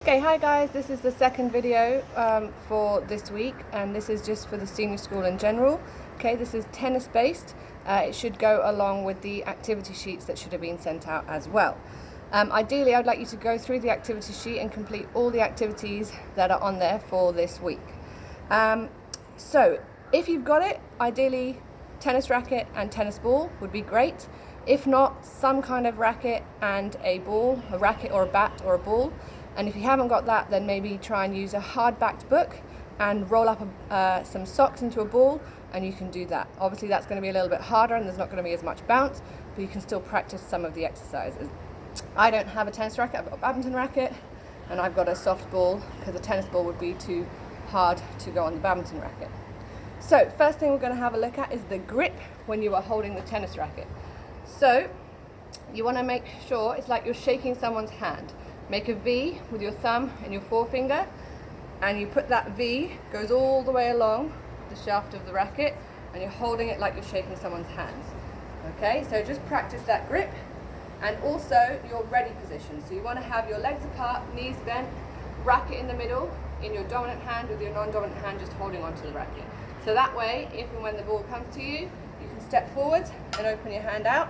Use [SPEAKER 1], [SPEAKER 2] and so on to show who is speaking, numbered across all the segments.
[SPEAKER 1] Okay, hi guys, this is the second video for this week, and this is just for the senior school in general. Okay, this is tennis based. It should go along with the activity sheets that should have been sent out as well. Ideally, I'd like you to go through the activity sheet and complete all the activities that are on there for this week. So if you've got it, ideally tennis racket and tennis ball would be great. If not, some kind of racket and a ball, a racket or a bat or a ball. And if you haven't got that, then maybe try and use a hard-backed book and roll up some socks into a ball, and you can do that. Obviously that's going to be a little bit harder and there's not going to be as much bounce, but you can still practice some of the exercises. I don't have a tennis racket, I've got a badminton racket, and I've got a soft ball because a tennis ball would be too hard to go on the badminton racket. So first thing we're going to have a look at is the grip when you are holding the tennis racket. So you want to make sure it's like you're shaking someone's hand. Make a V with your thumb and your forefinger, and you put that V, goes all the way along the shaft of the racket, and you're holding it like you're shaking someone's hands. Okay, so just practice that grip, and also your ready position. So you want to have your legs apart, knees bent, racket in the middle, in your dominant hand with your non-dominant hand just holding onto the racket. So that way, if and when the ball comes to you, you can step forwards and open your hand out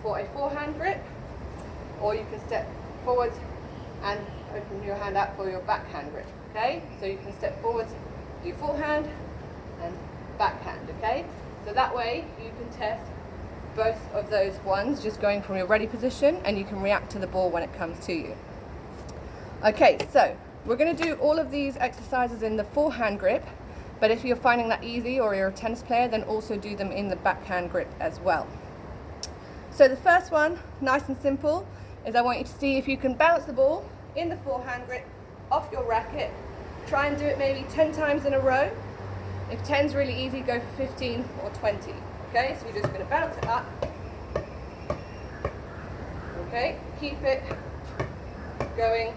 [SPEAKER 1] for a forehand grip, or you can step forwards and open your hand out for your backhand grip. Okay, so you can step forwards, do forehand and backhand. Okay, so that way you can test both of those ones just going from your ready position, and you can react to the ball when it comes to you. Okay, so we're going to do all of these exercises in the forehand grip, but if you're finding that easy or you're a tennis player, then also do them in the backhand grip as well. So the first one, nice and simple, is I want you to see if you can bounce the ball in the forehand grip off your racket. Try and do it maybe 10 times in a row. If 10's really easy, go for 15 or 20. Okay, so you're just going to bounce it up. Okay, keep it going.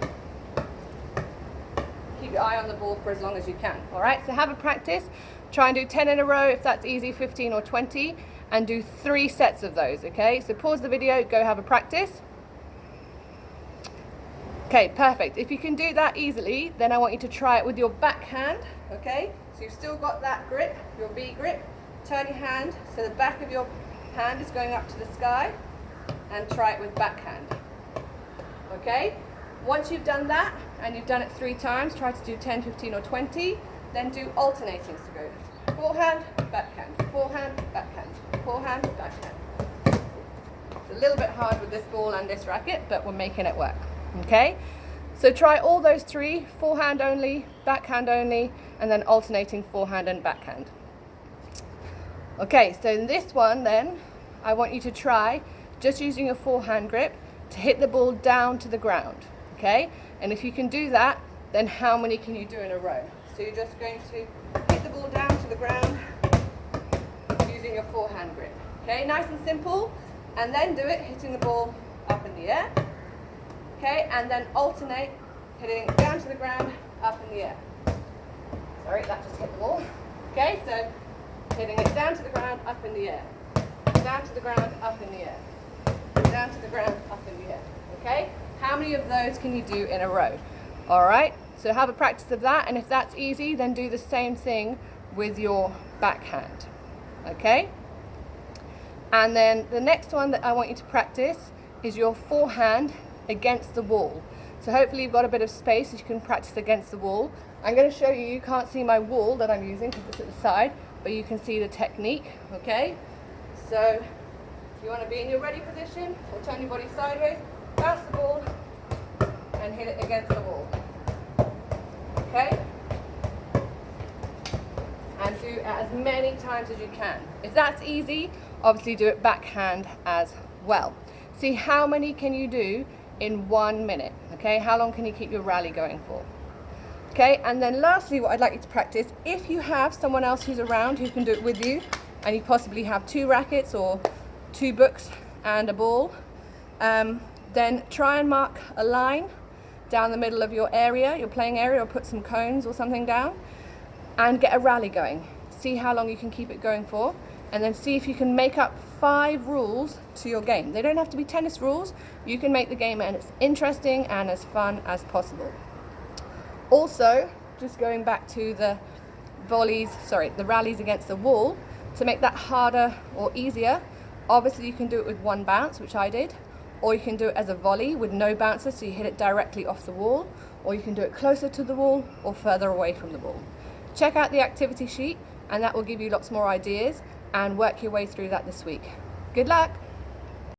[SPEAKER 1] Keep your eye on the ball for as long as you can. Alright, so have a practice. Try and do 10 in a row if that's easy, 15 or 20, and do 3 sets of those. Okay, so pause the video, go have a practice. Okay, perfect. If you can do that easily, then I want you to try it with your backhand. Okay, so you've still got that grip, your V grip. Turn your hand so the back of your hand is going up to the sky, and try it with backhand. Okay, once you've done that and you've done it 3 times, try to do 10, 15 or 20, then do alternating. So go forehand, backhand, forehand, backhand, forehand, backhand. It's a little bit hard with this ball and this racket, but we're making it work. Okay, so try all those 3, forehand only, backhand only, and then alternating forehand and backhand. Okay, so in this one then, I want you to try just using your forehand grip to hit the ball down to the ground. Okay, and if you can do that, then how many can you do in a row? So you're just going to hit the ball down to the ground using your forehand grip. Okay, nice and simple, and then do it hitting the ball up in the air. Okay, and then alternate, hitting it down to the ground, up in the air. Sorry, that just hit the ball. Okay, so hitting it down to the ground, up in the air. Down to the ground, up in the air. Down to the ground, up in the air. Okay, how many of those can you do in a row? Alright, so have a practice of that, and if that's easy, then do the same thing with your backhand. Okay, and then the next one that I want you to practice is your forehand against the wall. So hopefully you've got a bit of space so you can practice against the wall. I'm going to show you, you can't see my wall that I'm using because it's at the side, but you can see the technique. Okay, so you want to be in your ready position, or turn your body sideways, bounce the ball and hit it against the wall. Okay, and do it as many times as you can. If that's easy, obviously do it backhand as well. See how many can you do in 1 minute. Okay, how long can you keep your rally going for? Okay, and then lastly, what I'd like you to practice, if you have someone else who's around who can do it with you, and you possibly have 2 rackets or 2 books and a ball, then try and mark a line down the middle of your area, your playing area, or put some cones or something down, and get a rally going. See how long you can keep it going for, and then see if you can make up 5 rules to your game. They don't have to be tennis rules. You can make the game as interesting and as fun as possible. Also, just going back to the rallies against the wall, to make that harder or easier, obviously you can do it with 1 bounce, which I did, or you can do it as a volley with no bouncer, so you hit it directly off the wall, or you can do it closer to the wall or further away from the wall. Check out the activity sheet and that will give you lots more ideas, and work your way through that this week. Good luck!